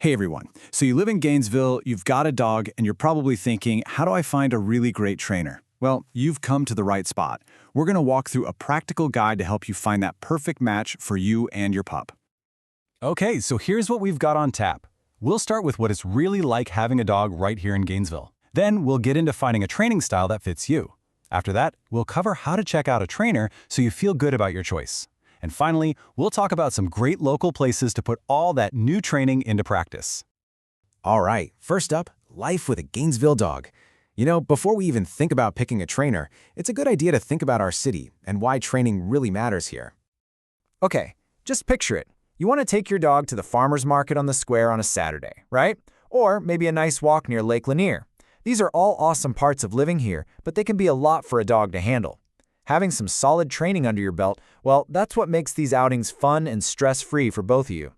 Hey everyone. So you live in Gainesville, you've got a dog, and you're probably thinking, how do I find a really great trainer? Well, you've come to the right spot. We're going to walk through a practical guide to help you find that perfect match for you and your pup. Okay, so here's what we've got on tap. We'll start with what it's really like having a dog right here in Gainesville. Then we'll get into finding a training style that fits you. After that, we'll cover how to check out a trainer so you feel good about your choice. And finally, we'll talk about some great local places to put all that new training into practice. All right, first up, life with a Gainesville dog. Before we even think about picking a trainer, it's a good idea to think about our city and why training really matters here. Okay, just picture it. You want to take your dog to the farmer's market on the square on a Saturday, right? Or maybe a nice walk near Lake Lanier. These are all awesome parts of living here, but they can be a lot for a dog to handle. Having some solid training under your belt, well, that's what makes these outings fun and stress-free for both of you.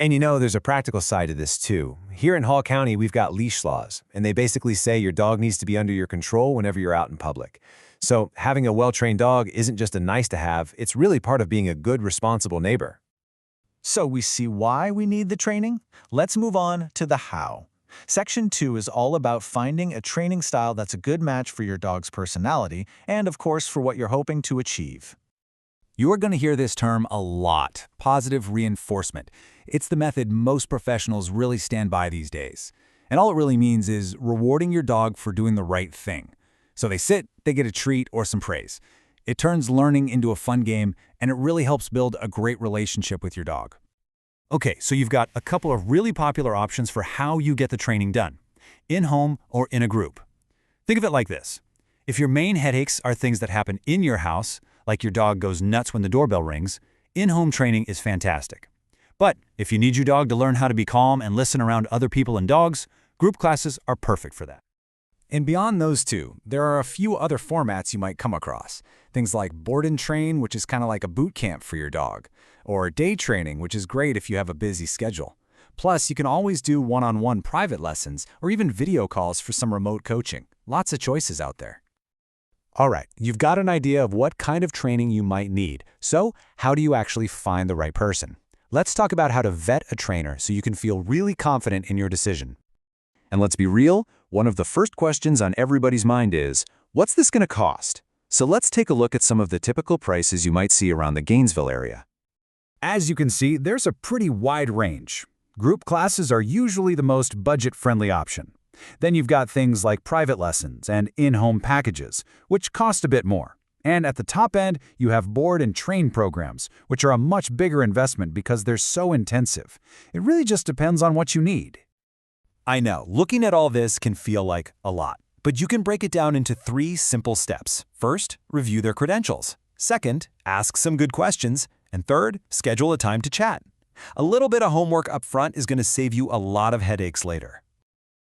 And there's a practical side to this too. Here in Hall County, we've got leash laws, and they basically say your dog needs to be under your control whenever you're out in public. So having a well-trained dog isn't just a nice to have, it's really part of being a good, responsible neighbor. So we see why we need the training? Let's move on to the how. Section 2 is all about finding a training style that's a good match for your dog's personality and, of course, for what you're hoping to achieve. You're going to hear this term a lot, positive reinforcement. It's the method most professionals really stand by these days. And all it really means is rewarding your dog for doing the right thing. So they sit, they get a treat or some praise. It turns learning into a fun game, and it really helps build a great relationship with your dog. Okay, so you've got a couple of really popular options for how you get the training done, in-home or in a group. Think of it like this. If your main headaches are things that happen in your house, like your dog goes nuts when the doorbell rings, in-home training is fantastic. But if you need your dog to learn how to be calm and listen around other people and dogs, group classes are perfect for that. And beyond those two, there are a few other formats you might come across. Things like board and train, which is kind of like a boot camp for your dog, or day training, which is great if you have a busy schedule. Plus, you can always do one-on-one private lessons or even video calls for some remote coaching. Lots of choices out there. All right, you've got an idea of what kind of training you might need. So how do you actually find the right person? Let's talk about how to vet a trainer so you can feel really confident in your decision. And let's be real, one of the first questions on everybody's mind is, what's this going to cost? So let's take a look at some of the typical prices you might see around the Gainesville area. As you can see, there's a pretty wide range. Group classes are usually the most budget-friendly option. Then you've got things like private lessons and in-home packages, which cost a bit more. And at the top end, you have board and train programs, which are a much bigger investment because they're so intensive. It really just depends on what you need. I know, looking at all this can feel like a lot, but you can break it down into 3 simple steps. First, review their credentials. Second, ask some good questions. And third, schedule a time to chat. A little bit of homework up front is going to save you a lot of headaches later.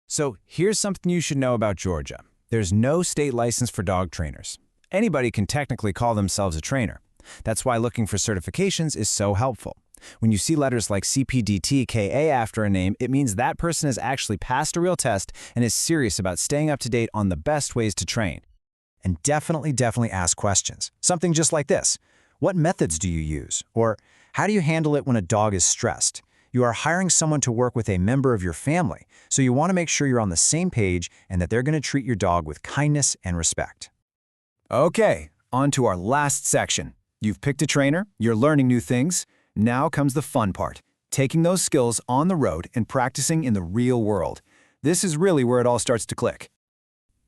So here's something you should know about Georgia. There's no state license for dog trainers. Anybody can technically call themselves a trainer. That's why looking for certifications is so helpful. When you see letters like CPDT-KA after a name, it means that person has actually passed a real test and is serious about staying up to date on the best ways to train. And definitely ask questions. Something just like this. What methods do you use? Or how do you handle it when a dog is stressed? You are hiring someone to work with a member of your family, so you want to make sure you're on the same page and that they're going to treat your dog with kindness and respect. Okay, on to our last section. You've picked a trainer, you're learning new things. Now comes the fun part, taking those skills on the road and practicing in the real world. This is really where it all starts to click.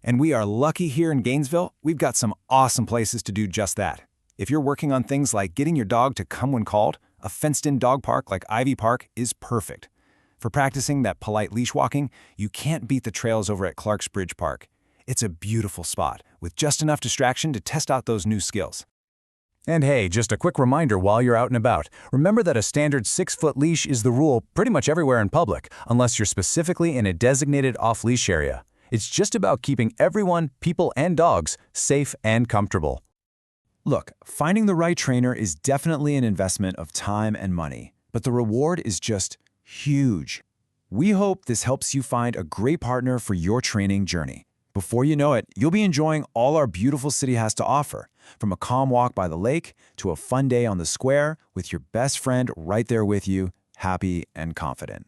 And we are lucky here in Gainesville, we've got some awesome places to do just that. If you're working on things like getting your dog to come when called, a fenced-in dog park like Ivy Park is perfect. For practicing that polite leash walking, you can't beat the trails over at Clark's Bridge Park. It's a beautiful spot with just enough distraction to test out those new skills. And hey, just a quick reminder while you're out and about, remember that a standard 6-foot leash is the rule pretty much everywhere in public, unless you're specifically in a designated off-leash area. It's just about keeping everyone, people and dogs, safe and comfortable. Look, finding the right trainer is definitely an investment of time and money, but the reward is just huge. We hope this helps you find a great partner for your training journey. Before you know it, you'll be enjoying all our beautiful city has to offer, from a calm walk by the lake to a fun day on the square with your best friend right there with you, happy and confident.